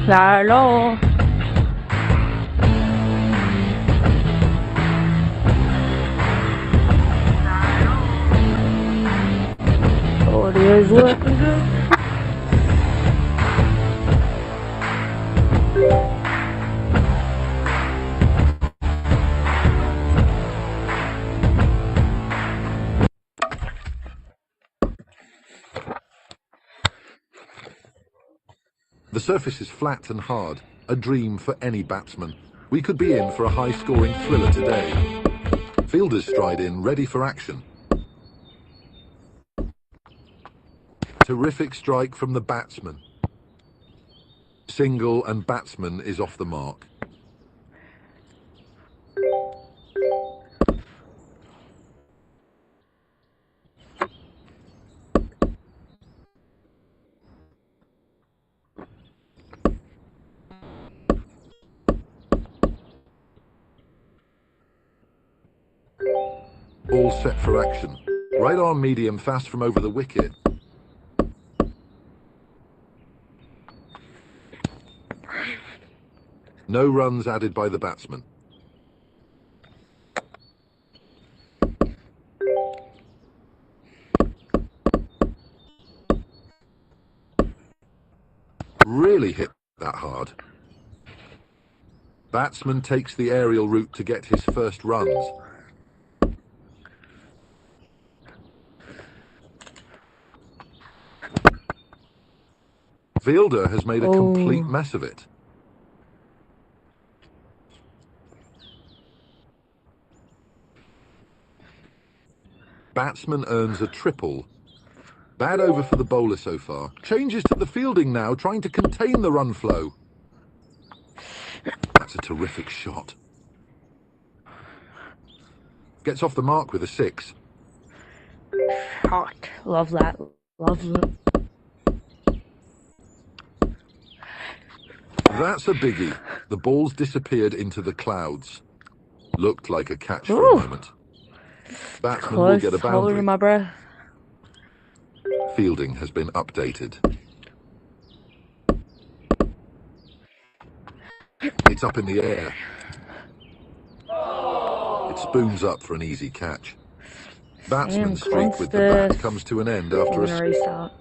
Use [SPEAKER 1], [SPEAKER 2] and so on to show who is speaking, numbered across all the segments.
[SPEAKER 1] Hello. Audio is working good.
[SPEAKER 2] The surface is flat and hard, a dream for any batsman. We could be in for a high-scoring thriller today. Fielders stride in, ready for action. Terrific strike from the batsman. Single and batsman is off the mark. All set for action. Right arm medium fast from over the wicket. No runs added by the batsman. Really hit that hard. Batsman takes the aerial route to get his first runs. Fielder has made a complete mess of it. Batsman earns a triple. Bad over for the bowler so far. Changes to the fielding now, trying to contain the run flow. That's a terrific shot. Gets off the mark with a 6.
[SPEAKER 1] Hot. Love that. Love it.
[SPEAKER 2] That's a biggie. The ball's disappeared into the clouds. Looked like a catch for a moment. Batsman will get a boundary.
[SPEAKER 1] Holding my breath.
[SPEAKER 2] Fielding has been updated. It's up in the air. It spoons up for an easy catch. Batsman's streak with the bat comes to an end after a
[SPEAKER 1] restart.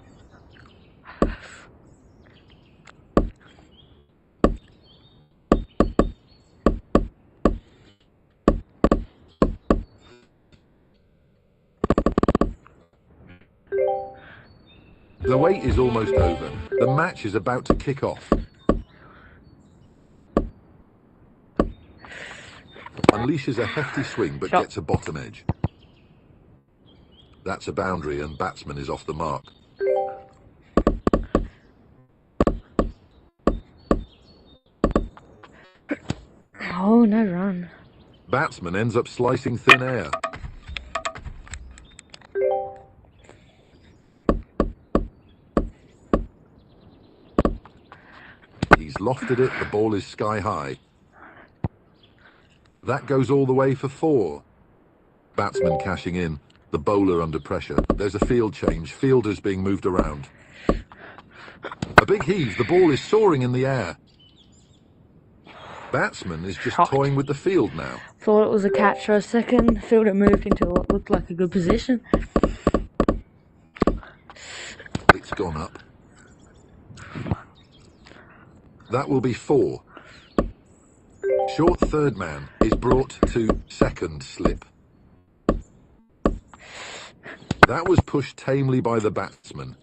[SPEAKER 2] The wait is almost over. The match is about to kick off. Unleashes a hefty swing but gets a bottom edge. That's a boundary and batsman is off the mark.
[SPEAKER 1] Oh, no run.
[SPEAKER 2] Batsman ends up slicing thin air. He's lofted it, the ball is sky high. That goes all the way for 4. Batsman cashing in, the bowler under pressure. There's a field change, fielders being moved around. A big heave, the ball is soaring in the air. Batsman is just toying with the field now.
[SPEAKER 1] Thought it was a catch for a second. Fielder moved into what looked like a good position.
[SPEAKER 2] It's gone up. That will be 4. Short third man is brought to second slip. That was pushed tamely by the batsman.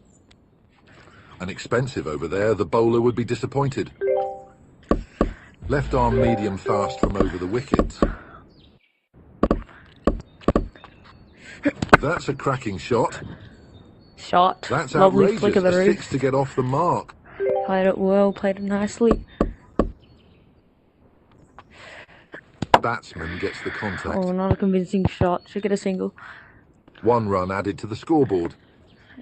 [SPEAKER 2] An expensive over there, the bowler would be disappointed. Left arm medium fast from over the wicket. That's a cracking shot. That's
[SPEAKER 1] Lovely
[SPEAKER 2] outrageous.
[SPEAKER 1] flick of the
[SPEAKER 2] A
[SPEAKER 1] roof.
[SPEAKER 2] 6 to get off the mark.
[SPEAKER 1] Played it well, played it nicely.
[SPEAKER 2] Batsman gets the contact.
[SPEAKER 1] Oh, not a convincing shot. Should get a single.
[SPEAKER 2] 1 run added to the scoreboard.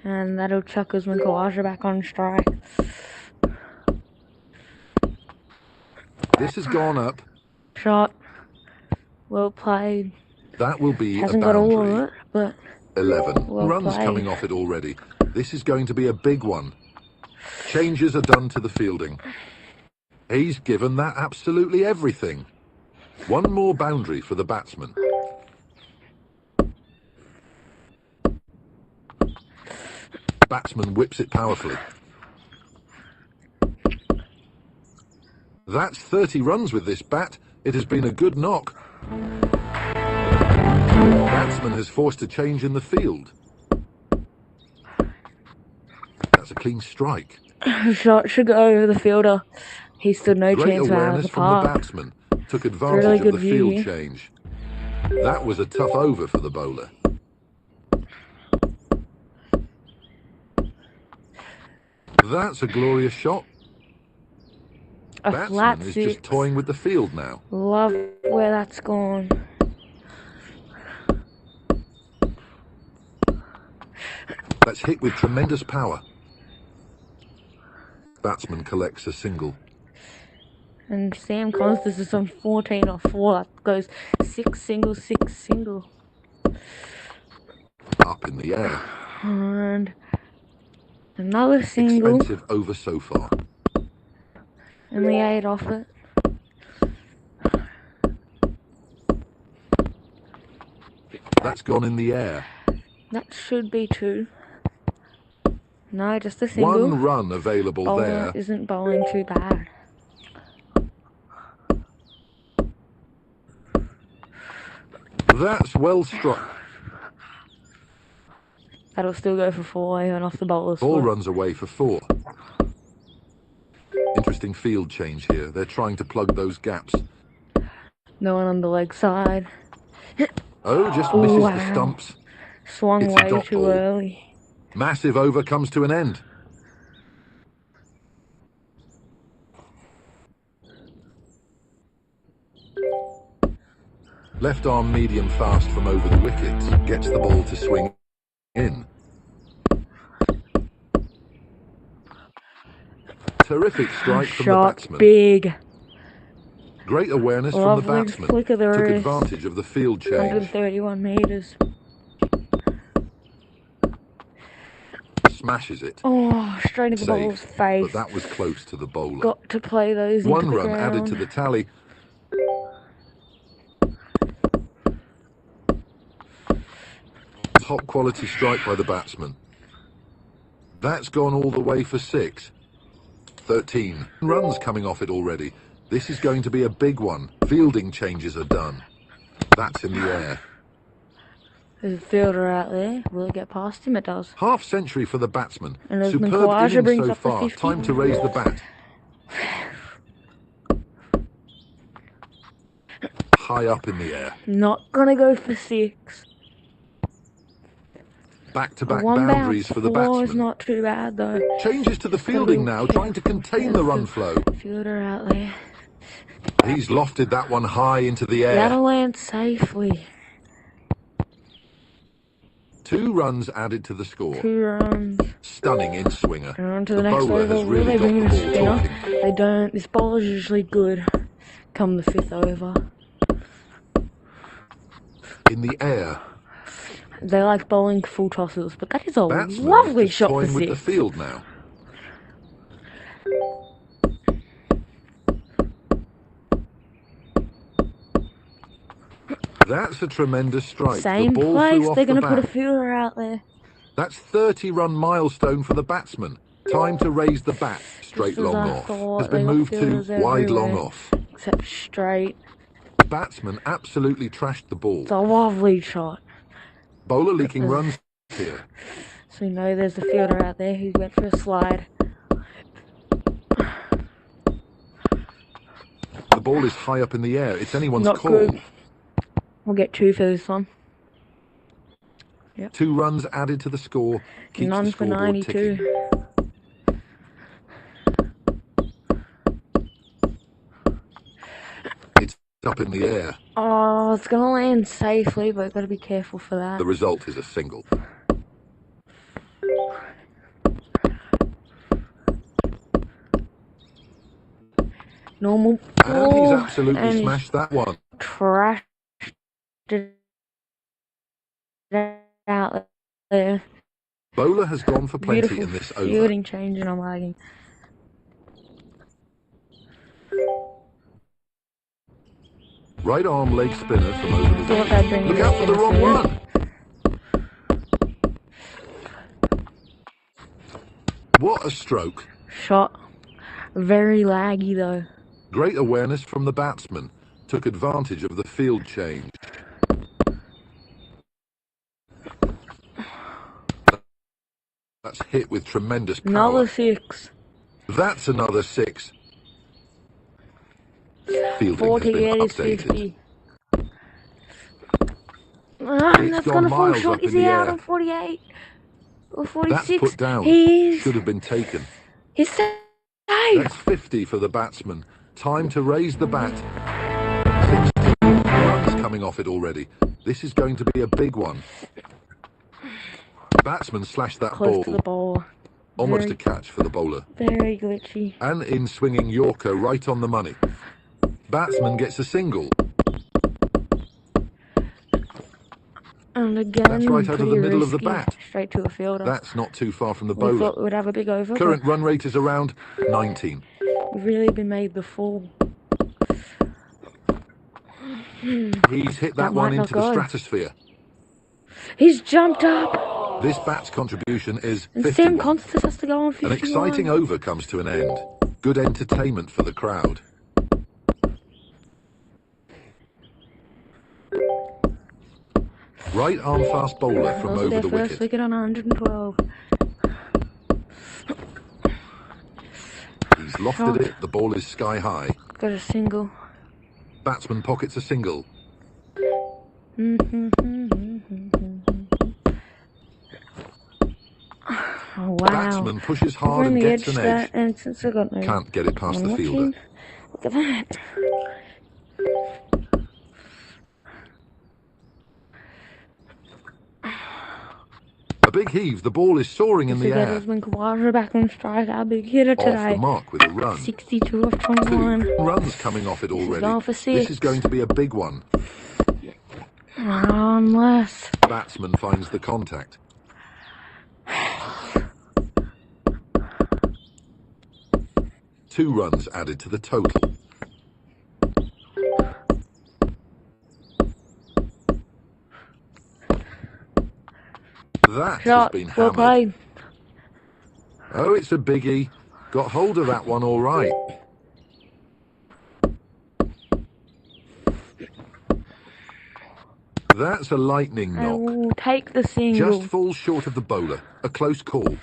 [SPEAKER 1] And that'll chuck Usman Khawaja back on strike.
[SPEAKER 2] This has gone up.
[SPEAKER 1] Shot. Well played.
[SPEAKER 2] That will be
[SPEAKER 1] Hasn't
[SPEAKER 2] a
[SPEAKER 1] got
[SPEAKER 2] boundary.
[SPEAKER 1] all of it, but
[SPEAKER 2] 11.
[SPEAKER 1] well
[SPEAKER 2] Runs
[SPEAKER 1] played.
[SPEAKER 2] coming off it already. This is going to be a big one. Changes are done to the fielding. He's given that absolutely everything. One more boundary for the batsman. Batsman whips it powerfully. That's 30 runs with this bat. It has been a good knock. Batsman has forced a change in the field. That's a clean strike.
[SPEAKER 1] Shot should go over the fielder. He stood no
[SPEAKER 2] Great
[SPEAKER 1] chance of out of
[SPEAKER 2] awareness
[SPEAKER 1] the
[SPEAKER 2] from the
[SPEAKER 1] park.
[SPEAKER 2] batsman. Took advantage
[SPEAKER 1] Really
[SPEAKER 2] of
[SPEAKER 1] good
[SPEAKER 2] the
[SPEAKER 1] view
[SPEAKER 2] field
[SPEAKER 1] here.
[SPEAKER 2] change. That was a tough over for the bowler. That's a glorious shot.
[SPEAKER 1] A
[SPEAKER 2] Batsman
[SPEAKER 1] flat
[SPEAKER 2] is
[SPEAKER 1] six.
[SPEAKER 2] just toying with the field now.
[SPEAKER 1] Love where that's gone.
[SPEAKER 2] That's hit with tremendous power. Batsman collects a single.
[SPEAKER 1] And Sam Constance is on 14 off 4. That goes 6 single, 6 single.
[SPEAKER 2] Up in the air.
[SPEAKER 1] And another single.
[SPEAKER 2] Expensive over so far.
[SPEAKER 1] And the 8 off it.
[SPEAKER 2] That's gone in the air.
[SPEAKER 1] That should be 2. No, just a single.
[SPEAKER 2] One run available
[SPEAKER 1] Bowler
[SPEAKER 2] there.
[SPEAKER 1] isn't bowling too bad.
[SPEAKER 2] That's well struck.
[SPEAKER 1] That'll still go for 4 even off the bowler's
[SPEAKER 2] Ball
[SPEAKER 1] foot.
[SPEAKER 2] runs away for 4. Interesting field change here. They're trying to plug those gaps.
[SPEAKER 1] No one on the leg side.
[SPEAKER 2] Oh, just misses
[SPEAKER 1] Wow.
[SPEAKER 2] the stumps.
[SPEAKER 1] Swung
[SPEAKER 2] It's a
[SPEAKER 1] way
[SPEAKER 2] dot
[SPEAKER 1] too
[SPEAKER 2] ball.
[SPEAKER 1] early.
[SPEAKER 2] Massive over comes to an end. Left arm medium fast from over the wicket. Gets the ball to swing in. Terrific strike from the
[SPEAKER 1] Shot
[SPEAKER 2] batsman.
[SPEAKER 1] big.
[SPEAKER 2] Great awareness from the
[SPEAKER 1] Lovely
[SPEAKER 2] batsman.
[SPEAKER 1] flick of the
[SPEAKER 2] Took
[SPEAKER 1] wrist.
[SPEAKER 2] advantage of the field change.
[SPEAKER 1] 131 metres.
[SPEAKER 2] Smashes it.
[SPEAKER 1] Oh, straight in the
[SPEAKER 2] Safe,
[SPEAKER 1] bowler's face.
[SPEAKER 2] but that was close to the bowler.
[SPEAKER 1] Got to play those
[SPEAKER 2] One
[SPEAKER 1] into the
[SPEAKER 2] run
[SPEAKER 1] ground.
[SPEAKER 2] added to the tally. Top quality strike by the batsman. That's gone all the way for 6. 13 runs coming off it already. This is going to be a big one. Fielding changes are done. That's in the air.
[SPEAKER 1] There's a fielder out there. Will it get past him? It does.
[SPEAKER 2] Half century for the batsman.
[SPEAKER 1] And as
[SPEAKER 2] Superb
[SPEAKER 1] Mkwasha
[SPEAKER 2] innings
[SPEAKER 1] brings
[SPEAKER 2] so
[SPEAKER 1] up the
[SPEAKER 2] far.
[SPEAKER 1] 50.
[SPEAKER 2] Time to raise the bat. High up in the air.
[SPEAKER 1] Not gonna go for 6.
[SPEAKER 2] Back-to-back
[SPEAKER 1] One
[SPEAKER 2] boundaries
[SPEAKER 1] bounce
[SPEAKER 2] for the
[SPEAKER 1] 4 is
[SPEAKER 2] batsman.
[SPEAKER 1] not too bad though.
[SPEAKER 2] Changes to the fielding now, trying to contain the run flow.
[SPEAKER 1] Fielder out there.
[SPEAKER 2] He's lofted that one high into the air.
[SPEAKER 1] That'll land safely.
[SPEAKER 2] 2 runs added to the score.
[SPEAKER 1] 2 runs.
[SPEAKER 2] Stunning in-swinger.
[SPEAKER 1] And on to the next
[SPEAKER 2] bowler
[SPEAKER 1] over.
[SPEAKER 2] has
[SPEAKER 1] Will
[SPEAKER 2] really
[SPEAKER 1] they
[SPEAKER 2] got
[SPEAKER 1] bring in
[SPEAKER 2] the
[SPEAKER 1] a
[SPEAKER 2] ball
[SPEAKER 1] spinner?
[SPEAKER 2] talking.
[SPEAKER 1] They don't. This bowler's usually good come the 5th over.
[SPEAKER 2] In the air.
[SPEAKER 1] They like bowling full tosses, but that is a
[SPEAKER 2] Batsman
[SPEAKER 1] lovely
[SPEAKER 2] is just
[SPEAKER 1] shot for
[SPEAKER 2] toying with the
[SPEAKER 1] 6.
[SPEAKER 2] field now. That's a tremendous strike.
[SPEAKER 1] Same
[SPEAKER 2] the ball
[SPEAKER 1] place.
[SPEAKER 2] flew off
[SPEAKER 1] They're
[SPEAKER 2] the
[SPEAKER 1] going to put a
[SPEAKER 2] bat.
[SPEAKER 1] fielder out there.
[SPEAKER 2] That's 30-run milestone for the batsman. Time to raise the bat. Straight
[SPEAKER 1] Just as
[SPEAKER 2] long
[SPEAKER 1] I
[SPEAKER 2] off.
[SPEAKER 1] thought,
[SPEAKER 2] Has
[SPEAKER 1] they
[SPEAKER 2] been
[SPEAKER 1] got
[SPEAKER 2] moved to
[SPEAKER 1] fielders
[SPEAKER 2] wide long
[SPEAKER 1] everywhere.
[SPEAKER 2] off.
[SPEAKER 1] Except straight.
[SPEAKER 2] Batsman absolutely trashed the ball.
[SPEAKER 1] It's a lovely shot.
[SPEAKER 2] Bowler leaking runs here.
[SPEAKER 1] So you know there's a fielder out there who went for a slide.
[SPEAKER 2] The ball is high up in the air. It's anyone's
[SPEAKER 1] Not
[SPEAKER 2] call.
[SPEAKER 1] good. We'll get 2 for this one.
[SPEAKER 2] 2 runs added to the score. Keeps
[SPEAKER 1] None
[SPEAKER 2] the
[SPEAKER 1] for
[SPEAKER 2] scoreboard
[SPEAKER 1] 92.
[SPEAKER 2] ticking. It's up in the air.
[SPEAKER 1] Oh, it's going to land safely, but got to be careful for that.
[SPEAKER 2] The result is a single.
[SPEAKER 1] Normal
[SPEAKER 2] And he's
[SPEAKER 1] ball,
[SPEAKER 2] absolutely
[SPEAKER 1] and
[SPEAKER 2] smashed that one.
[SPEAKER 1] trashed it out there.
[SPEAKER 2] Bowler has gone for plenty
[SPEAKER 1] Beautiful
[SPEAKER 2] in this over.
[SPEAKER 1] fielding change, and I'm lagging.
[SPEAKER 2] Right arm leg spinner from over the
[SPEAKER 1] Thought they'd bring
[SPEAKER 2] wicket. Look
[SPEAKER 1] in
[SPEAKER 2] out for the wrong
[SPEAKER 1] spinner
[SPEAKER 2] one. What a stroke.
[SPEAKER 1] Shot. Very laggy though.
[SPEAKER 2] Great awareness from the batsman. Took advantage of the field change. That's hit with tremendous power.
[SPEAKER 1] Another 6.
[SPEAKER 2] That's another 6. Fielding
[SPEAKER 1] 48
[SPEAKER 2] has
[SPEAKER 1] is
[SPEAKER 2] been updated.
[SPEAKER 1] 50. Ah,
[SPEAKER 2] It's
[SPEAKER 1] that's
[SPEAKER 2] gone
[SPEAKER 1] gone a full
[SPEAKER 2] miles
[SPEAKER 1] shot.
[SPEAKER 2] up
[SPEAKER 1] Is
[SPEAKER 2] in
[SPEAKER 1] he
[SPEAKER 2] the
[SPEAKER 1] out
[SPEAKER 2] air.
[SPEAKER 1] on 48? Or
[SPEAKER 2] That's
[SPEAKER 1] 46?
[SPEAKER 2] put down.
[SPEAKER 1] He's
[SPEAKER 2] Should have been taken.
[SPEAKER 1] safe.
[SPEAKER 2] That's 50 for the batsman. Time to raise the bat. 60 runs coming off it already. This is going to be a big one. Batsman slashed that
[SPEAKER 1] Close to the
[SPEAKER 2] ball.
[SPEAKER 1] ball.
[SPEAKER 2] Almost
[SPEAKER 1] Very-
[SPEAKER 2] a catch for the bowler.
[SPEAKER 1] Very glitchy.
[SPEAKER 2] And in swinging Yorker right on the money. Batsman gets a single.
[SPEAKER 1] And again,
[SPEAKER 2] That's right out of
[SPEAKER 1] pretty
[SPEAKER 2] the middle of the
[SPEAKER 1] risky.
[SPEAKER 2] bat.
[SPEAKER 1] Straight to the fielder.
[SPEAKER 2] That's not too far from the
[SPEAKER 1] We
[SPEAKER 2] bowler.
[SPEAKER 1] thought we would have a big over.
[SPEAKER 2] Current run rate is around 19.
[SPEAKER 1] But we've really been made the fool.
[SPEAKER 2] He's hit that
[SPEAKER 1] That
[SPEAKER 2] one
[SPEAKER 1] might not
[SPEAKER 2] into the
[SPEAKER 1] go.
[SPEAKER 2] stratosphere.
[SPEAKER 1] He's jumped up.
[SPEAKER 2] This bat's contribution is
[SPEAKER 1] And Sam
[SPEAKER 2] 51.
[SPEAKER 1] Constance has to go on
[SPEAKER 2] An
[SPEAKER 1] 51.
[SPEAKER 2] exciting over comes to an end. Good entertainment for the crowd. Right arm fast bowler from
[SPEAKER 1] Also
[SPEAKER 2] over
[SPEAKER 1] their
[SPEAKER 2] the
[SPEAKER 1] first
[SPEAKER 2] wicket.
[SPEAKER 1] wicket on 112.
[SPEAKER 2] He's lofted it. The ball is sky high.
[SPEAKER 1] Got a single.
[SPEAKER 2] Batsman pockets a single.
[SPEAKER 1] Oh, wow.
[SPEAKER 2] Batsman pushes hard
[SPEAKER 1] Over on
[SPEAKER 2] and
[SPEAKER 1] the
[SPEAKER 2] gets
[SPEAKER 1] edge
[SPEAKER 2] an
[SPEAKER 1] there,
[SPEAKER 2] edge.
[SPEAKER 1] and since I got no
[SPEAKER 2] Can't get it past the
[SPEAKER 1] one
[SPEAKER 2] fielder.
[SPEAKER 1] watching, look at that.
[SPEAKER 2] A big heave. The ball is soaring in the
[SPEAKER 1] Forget
[SPEAKER 2] air.
[SPEAKER 1] Usman Khawaja back on strike, our big hitter
[SPEAKER 2] Off
[SPEAKER 1] today.
[SPEAKER 2] the mark with a run.
[SPEAKER 1] 62 of 21.
[SPEAKER 2] 2 runs coming off it already.
[SPEAKER 1] going for
[SPEAKER 2] This
[SPEAKER 1] 6.
[SPEAKER 2] is going to be a big one.
[SPEAKER 1] Unless.
[SPEAKER 2] Batsman finds the contact. Two runs added to the total. That has
[SPEAKER 1] Shot.
[SPEAKER 2] been
[SPEAKER 1] Well
[SPEAKER 2] hammered.
[SPEAKER 1] played.
[SPEAKER 2] Oh, it's a biggie. Got hold of that one all right. That's a lightning
[SPEAKER 1] I
[SPEAKER 2] knock.
[SPEAKER 1] will take the single.
[SPEAKER 2] Just falls short of the bowler. A close call.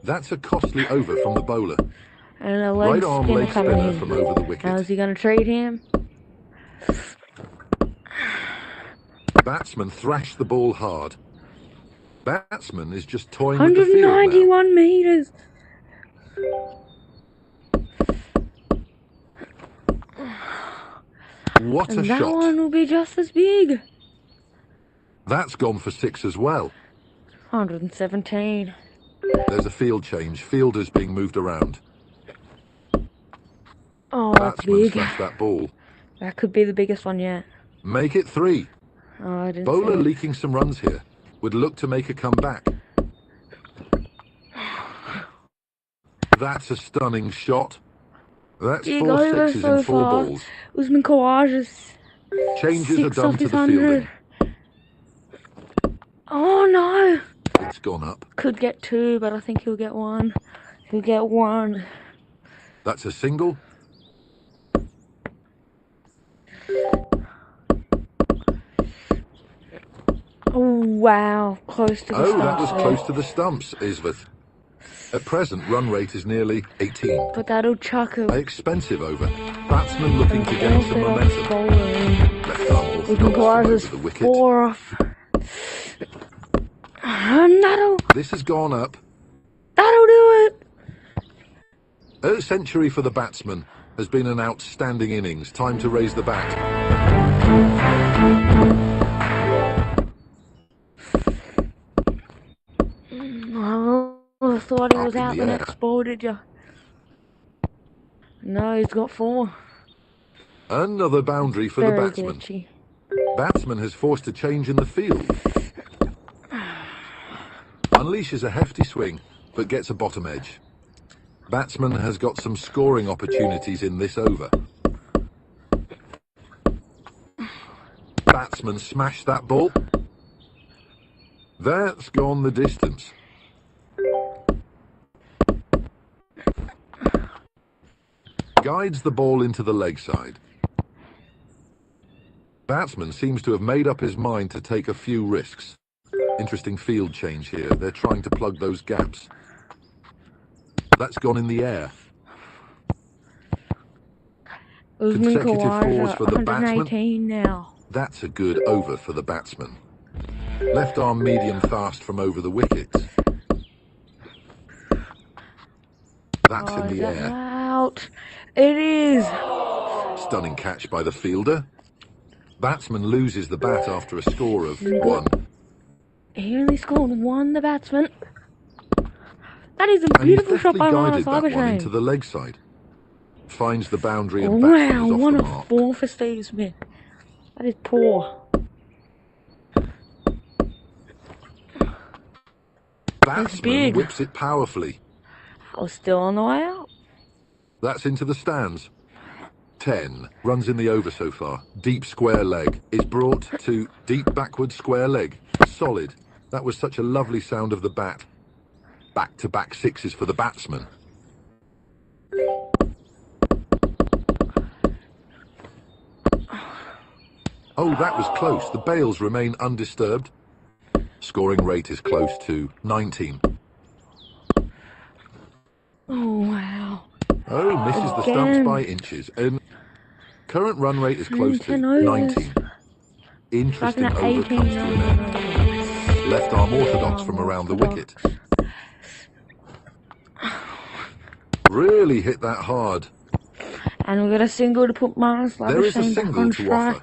[SPEAKER 2] That's a costly over from the bowler.
[SPEAKER 1] And a leg
[SPEAKER 2] Right arm
[SPEAKER 1] spinner
[SPEAKER 2] leg
[SPEAKER 1] coming
[SPEAKER 2] spinner
[SPEAKER 1] in.
[SPEAKER 2] from over the
[SPEAKER 1] How's
[SPEAKER 2] wicket.
[SPEAKER 1] he going to treat him?
[SPEAKER 2] Batsman thrashed the ball hard. Batsman is just toying with the field now.
[SPEAKER 1] 191 metres.
[SPEAKER 2] What a
[SPEAKER 1] And that
[SPEAKER 2] shot.
[SPEAKER 1] one will be just as big.
[SPEAKER 2] That's gone for 6 as well.
[SPEAKER 1] 117.
[SPEAKER 2] There's a field change. Fielders being moved around.
[SPEAKER 1] Oh, that's
[SPEAKER 2] Batsman
[SPEAKER 1] big.
[SPEAKER 2] slashed that ball.
[SPEAKER 1] That could be the biggest one yet.
[SPEAKER 2] Make it 3.
[SPEAKER 1] Oh, I didn't
[SPEAKER 2] Bowler
[SPEAKER 1] see it.
[SPEAKER 2] leaking some runs here. Would look to make a comeback. That's a stunning shot. That's
[SPEAKER 1] Big
[SPEAKER 2] 4
[SPEAKER 1] over
[SPEAKER 2] sixes
[SPEAKER 1] so
[SPEAKER 2] in 4
[SPEAKER 1] far.
[SPEAKER 2] balls.
[SPEAKER 1] Usman Khawaja's
[SPEAKER 2] Changes are
[SPEAKER 1] 6
[SPEAKER 2] done
[SPEAKER 1] off
[SPEAKER 2] to
[SPEAKER 1] his
[SPEAKER 2] the
[SPEAKER 1] 100.
[SPEAKER 2] fielding.
[SPEAKER 1] Oh no!
[SPEAKER 2] It's gone up.
[SPEAKER 1] Could get 2, but I think he'll get 1. He'll get 1.
[SPEAKER 2] That's a single.
[SPEAKER 1] Oh wow, close to the
[SPEAKER 2] Oh, that was
[SPEAKER 1] stumps
[SPEAKER 2] close
[SPEAKER 1] there.
[SPEAKER 2] to the stumps, Isveth. At present, run rate is nearly 18.
[SPEAKER 1] But that'll chuck
[SPEAKER 2] An
[SPEAKER 1] it.
[SPEAKER 2] expensive over. Batsman looking to gain some momentum.
[SPEAKER 1] Bowler.
[SPEAKER 2] Left arm orthodox
[SPEAKER 1] Usman
[SPEAKER 2] from
[SPEAKER 1] Khawaja's
[SPEAKER 2] over the wicket.
[SPEAKER 1] 4 off. And that'll
[SPEAKER 2] This has gone up.
[SPEAKER 1] do it.
[SPEAKER 2] A century for the batsman has been an outstanding innings. Time to raise the bat.
[SPEAKER 1] I thought he
[SPEAKER 2] Up
[SPEAKER 1] was
[SPEAKER 2] in
[SPEAKER 1] out
[SPEAKER 2] the
[SPEAKER 1] the
[SPEAKER 2] air.
[SPEAKER 1] next ball, did you? No, he's got 4.
[SPEAKER 2] Another boundary for the
[SPEAKER 1] Very
[SPEAKER 2] batsman.
[SPEAKER 1] glitchy.
[SPEAKER 2] Batsman has forced a change in the field. Unleashes a hefty swing, but gets a bottom edge. Batsman has got some scoring opportunities in this over. batsman smash that ball? That's gone the distance. Guides the ball into the leg side. Batsman seems to have made up his mind to take a few risks. Interesting field change here. They're trying to plug those gaps. That's gone in the air. Consecutive fours for the batsman.
[SPEAKER 1] Now.
[SPEAKER 2] That's a good over for the batsman. Left arm medium fast from over the wicket. That's in the air.
[SPEAKER 1] Out. It is.
[SPEAKER 2] Stunning catch by the fielder. Batsman loses the bat after a score of 1.
[SPEAKER 1] He only scored 1, the batsman. That is a beautiful shot by Marnus
[SPEAKER 2] Labuschagne. That one into the leg side. Finds the boundary and batsman is off the mark.
[SPEAKER 1] 4 for Steve Smith. That is poor.
[SPEAKER 2] Batsman whips it powerfully.
[SPEAKER 1] I was still on the way out.
[SPEAKER 2] That's into the stands. 10. Runs in the over so far. Deep square leg. Is brought to deep backward square leg. Solid. That was such a lovely sound of the bat. Back-to-back sixes for the batsman. Oh, that was close. The bails remain undisturbed. Scoring rate is close to 19.
[SPEAKER 1] Oh, wow.
[SPEAKER 2] Oh, misses the stumps by inches. Current run rate is close to 19. Interesting over comes to an end. Left arm orthodox from around the wicket. Really hit that hard.
[SPEAKER 1] And we've got a single to put Marnus Labuschagne.
[SPEAKER 2] There is a single to offer.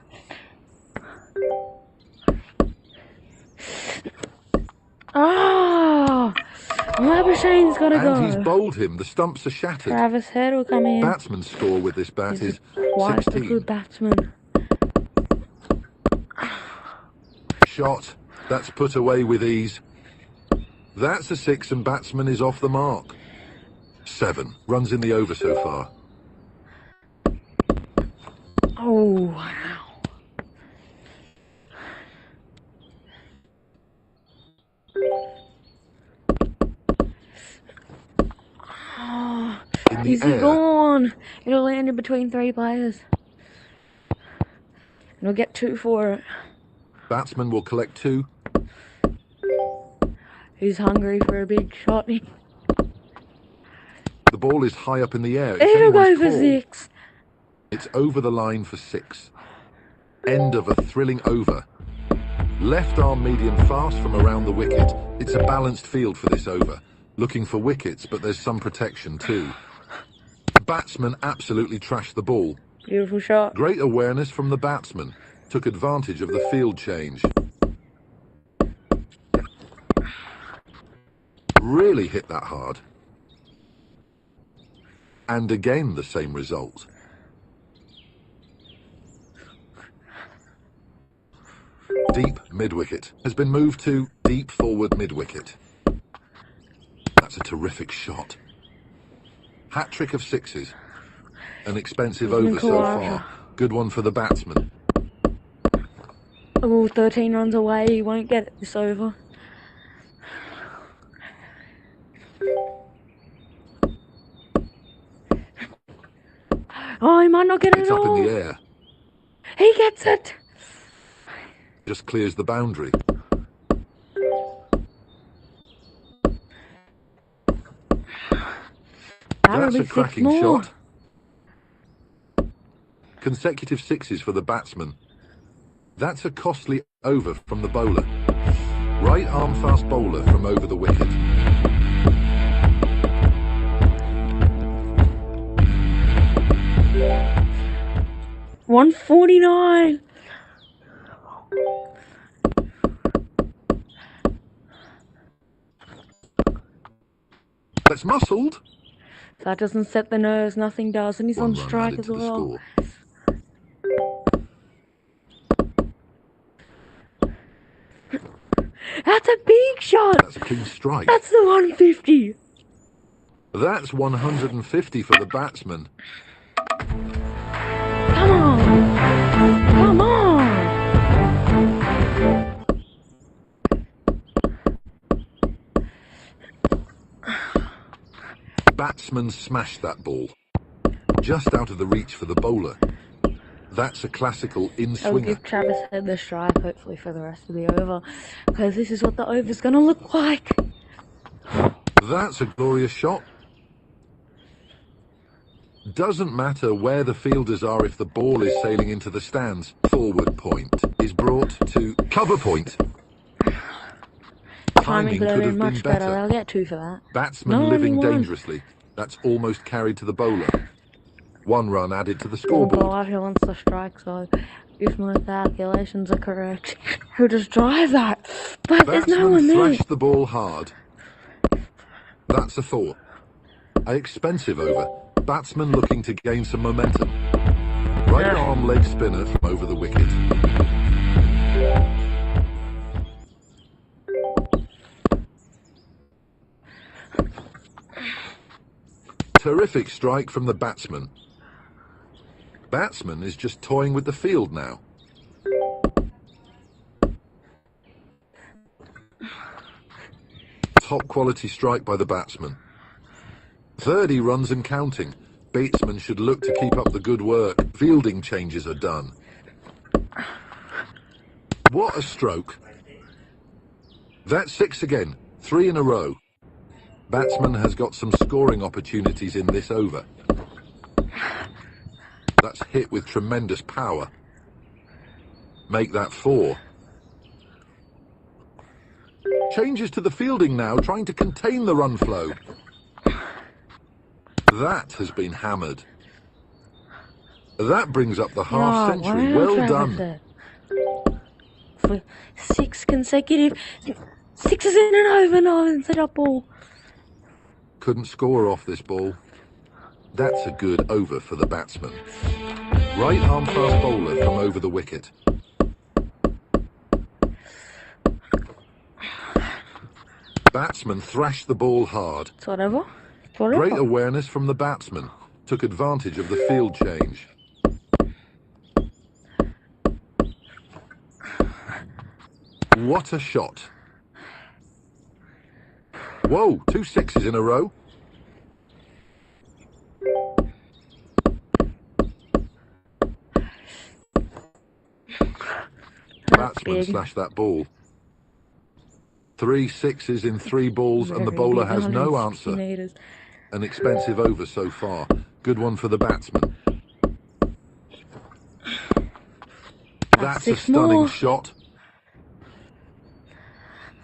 [SPEAKER 1] Oh, Labuschagne's got to go.
[SPEAKER 2] And he's bowled him. The stumps are shattered.
[SPEAKER 1] Travis Head will come in.
[SPEAKER 2] Batsman's score with this bat is
[SPEAKER 1] quite
[SPEAKER 2] 16.
[SPEAKER 1] a good batsman.
[SPEAKER 2] Shot. That's put away with ease. That's a 6 and batsman is off the mark. 7. Runs in the over so far.
[SPEAKER 1] Oh, wow. Oh, is he gone? It'll land in between 3 players. And we'll get 2 for it.
[SPEAKER 2] Batsman will collect 2.
[SPEAKER 1] He's hungry for a big shot.
[SPEAKER 2] The ball is high up in the air.
[SPEAKER 1] It'll go for 6.
[SPEAKER 2] It's over the line for 6. End of a thrilling over. Left arm medium fast from around the wicket. It's a balanced field for this over. Looking for wickets, but there's some protection too. Batsman absolutely trashed the ball.
[SPEAKER 1] Beautiful shot.
[SPEAKER 2] Great awareness from the batsman. Took advantage of the field change. Really hit that hard. And again the same result. Deep mid-wicket has been moved to deep forward mid-wicket. That's a terrific shot. Hat-trick of 6s. An expensive over so far. Good one for the batsman.
[SPEAKER 1] Oh, 13 runs away. He won't get it this over. Oh, he might not get it at all.
[SPEAKER 2] It's up in the air.
[SPEAKER 1] He gets it.
[SPEAKER 2] Just clears the boundary. That's a cracking shot. Consecutive 6s for the batsman. That's a costly over from the bowler. Right arm fast bowler from over the wicket.
[SPEAKER 1] $149.
[SPEAKER 2] That's muscled.
[SPEAKER 1] That doesn't set the nerves, nothing does, and he's on strike as well. That's a big shot.
[SPEAKER 2] That's a clean strike.
[SPEAKER 1] That's the 150.
[SPEAKER 2] That's 150 for the batsman.
[SPEAKER 1] Come on. Come on.
[SPEAKER 2] batsman smashed that ball. Just out of the reach for the bowler. That's a classical
[SPEAKER 1] I'll
[SPEAKER 2] in-swinger.
[SPEAKER 1] give Travis Head the strike, hopefully, for the rest of the over. Because this is what the over's going to look like.
[SPEAKER 2] That's a glorious shot. Doesn't matter where the fielders are if the ball is sailing into the stands. Forward point is brought to cover point. Timing
[SPEAKER 1] could have been
[SPEAKER 2] been
[SPEAKER 1] much better.
[SPEAKER 2] better.
[SPEAKER 1] I'll get 2 for that.
[SPEAKER 2] Batsman
[SPEAKER 1] No,
[SPEAKER 2] living
[SPEAKER 1] only one.
[SPEAKER 2] dangerously. That's almost carried to the bowler. 1 run added to the
[SPEAKER 1] Oh
[SPEAKER 2] scoreboard.
[SPEAKER 1] God, he wants the strike, so if my calculations are correct, he'll just drive that. But there's no
[SPEAKER 2] Batsman
[SPEAKER 1] one there.
[SPEAKER 2] thrashed the ball hard. That's a 4. A expensive over. Batsman looking to gain some momentum. Right arm leg spinner from over the wicket. Terrific strike from the batsman. Batsman is just toying with the field now. Top quality strike by the batsman. 30 runs and counting. Batsman should look to keep up the good work. Fielding changes are done. What a stroke. That's 6 again. 3 in a row. Batsman has got some scoring opportunities in this over. That's hit with tremendous power. Make that 4. Changes to the fielding now, trying to contain the run flow. That has been hammered. That brings up the half century. Well done.
[SPEAKER 1] For 6 consecutive 6s in an over, no, instead of ball.
[SPEAKER 2] Couldn't score off this ball. That's a good over for the batsman. Right arm fast bowler from over the wicket. Batsman thrashed the ball hard.
[SPEAKER 1] It's whatever. It's whatever.
[SPEAKER 2] Great awareness from the batsman. Took advantage of the field change. What a shot. Whoa, 2 6s in a row. Batsman slashed that ball. 3 6s in 3 balls and the bowler has no answer. An expensive over so far. Good one for the batsman. That's a stunning shot.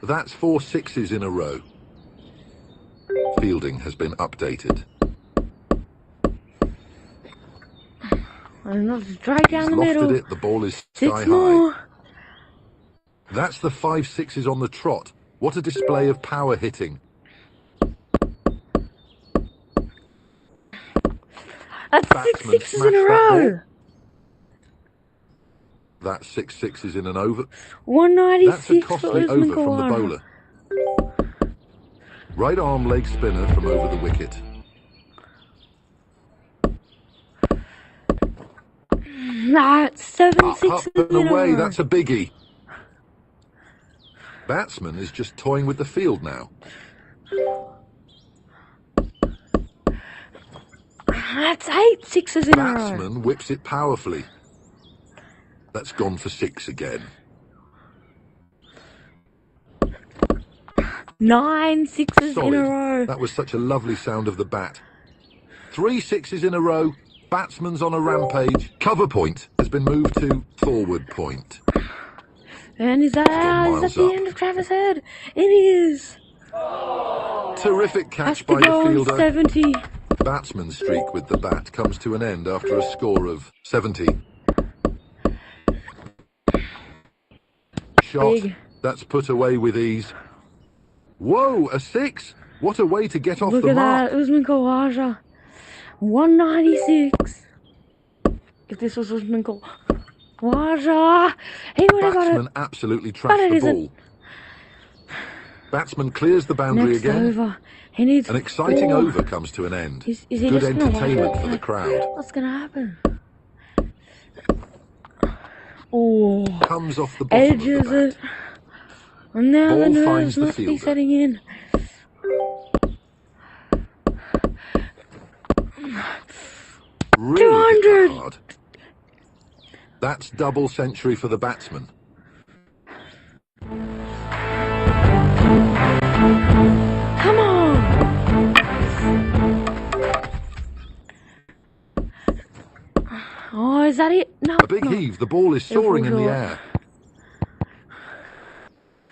[SPEAKER 2] That's 4 6s in a row. Fielding has been updated.
[SPEAKER 1] And that's right down the middle.
[SPEAKER 2] Lofted it, the ball is sky
[SPEAKER 1] 6 more.
[SPEAKER 2] high. That's the 5 6s on the trot. What a display of power hitting.
[SPEAKER 1] That's
[SPEAKER 2] Batsman
[SPEAKER 1] 6 6s in a row.
[SPEAKER 2] That's 6 6s in an over.
[SPEAKER 1] 196
[SPEAKER 2] That's a costly over from the bowler. Right arm leg spinner from over the wicket.
[SPEAKER 1] That's 7
[SPEAKER 2] Up
[SPEAKER 1] 6s
[SPEAKER 2] and
[SPEAKER 1] in a
[SPEAKER 2] away,
[SPEAKER 1] row.
[SPEAKER 2] that's a biggie. Batsman is just toying with the field now.
[SPEAKER 1] That's 8 6s in a row.
[SPEAKER 2] Batsman whips it powerfully. That's gone for 6 again.
[SPEAKER 1] 9 6s in a
[SPEAKER 2] Solid.
[SPEAKER 1] row.
[SPEAKER 2] That was such a lovely sound of the bat. 3 6s in a row. Batsman's on a rampage. Cover point has been moved to forward point.
[SPEAKER 1] And is that
[SPEAKER 2] miles
[SPEAKER 1] at the
[SPEAKER 2] up.
[SPEAKER 1] end of Travis Head? It is.
[SPEAKER 2] Terrific
[SPEAKER 1] Has
[SPEAKER 2] catch
[SPEAKER 1] to
[SPEAKER 2] by the
[SPEAKER 1] go on
[SPEAKER 2] fielder.
[SPEAKER 1] 70.
[SPEAKER 2] Batsman's streak with the bat comes to an end after a score of 70. Shot.
[SPEAKER 1] Big.
[SPEAKER 2] That's put away with ease. Whoa, a 6. What a way to get off
[SPEAKER 1] Look
[SPEAKER 2] the
[SPEAKER 1] at
[SPEAKER 2] mark.
[SPEAKER 1] that, Usman Khawaja. 196. If this was Usman Khawaja, he would have got
[SPEAKER 2] Batsman
[SPEAKER 1] it.
[SPEAKER 2] absolutely
[SPEAKER 1] But
[SPEAKER 2] trashed
[SPEAKER 1] it
[SPEAKER 2] the
[SPEAKER 1] isn't.
[SPEAKER 2] ball. Batsman clears the boundary
[SPEAKER 1] Next
[SPEAKER 2] again.
[SPEAKER 1] over. He needs
[SPEAKER 2] An exciting
[SPEAKER 1] 4.
[SPEAKER 2] over comes to an end.
[SPEAKER 1] Is he
[SPEAKER 2] Good
[SPEAKER 1] just gonna
[SPEAKER 2] entertainment
[SPEAKER 1] wait?
[SPEAKER 2] for the crowd.
[SPEAKER 1] What's going to happen? Oh,
[SPEAKER 2] Comes off the bottom
[SPEAKER 1] edges
[SPEAKER 2] of the bat.
[SPEAKER 1] it. And now
[SPEAKER 2] Ball
[SPEAKER 1] the
[SPEAKER 2] finds
[SPEAKER 1] nerves
[SPEAKER 2] the
[SPEAKER 1] must be
[SPEAKER 2] fielder.
[SPEAKER 1] setting in.
[SPEAKER 2] Really hit that
[SPEAKER 1] 200.
[SPEAKER 2] hard. That's double century for the batsman.
[SPEAKER 1] Come on. Oh, is that it? No.
[SPEAKER 2] A big
[SPEAKER 1] no.
[SPEAKER 2] heave, the ball is soaring in the
[SPEAKER 1] short.
[SPEAKER 2] air.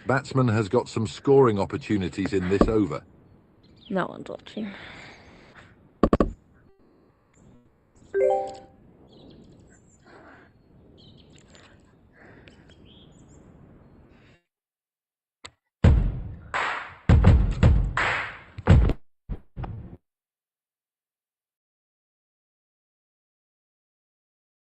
[SPEAKER 2] Batsman has got some scoring opportunities in this over.
[SPEAKER 1] No one's watching.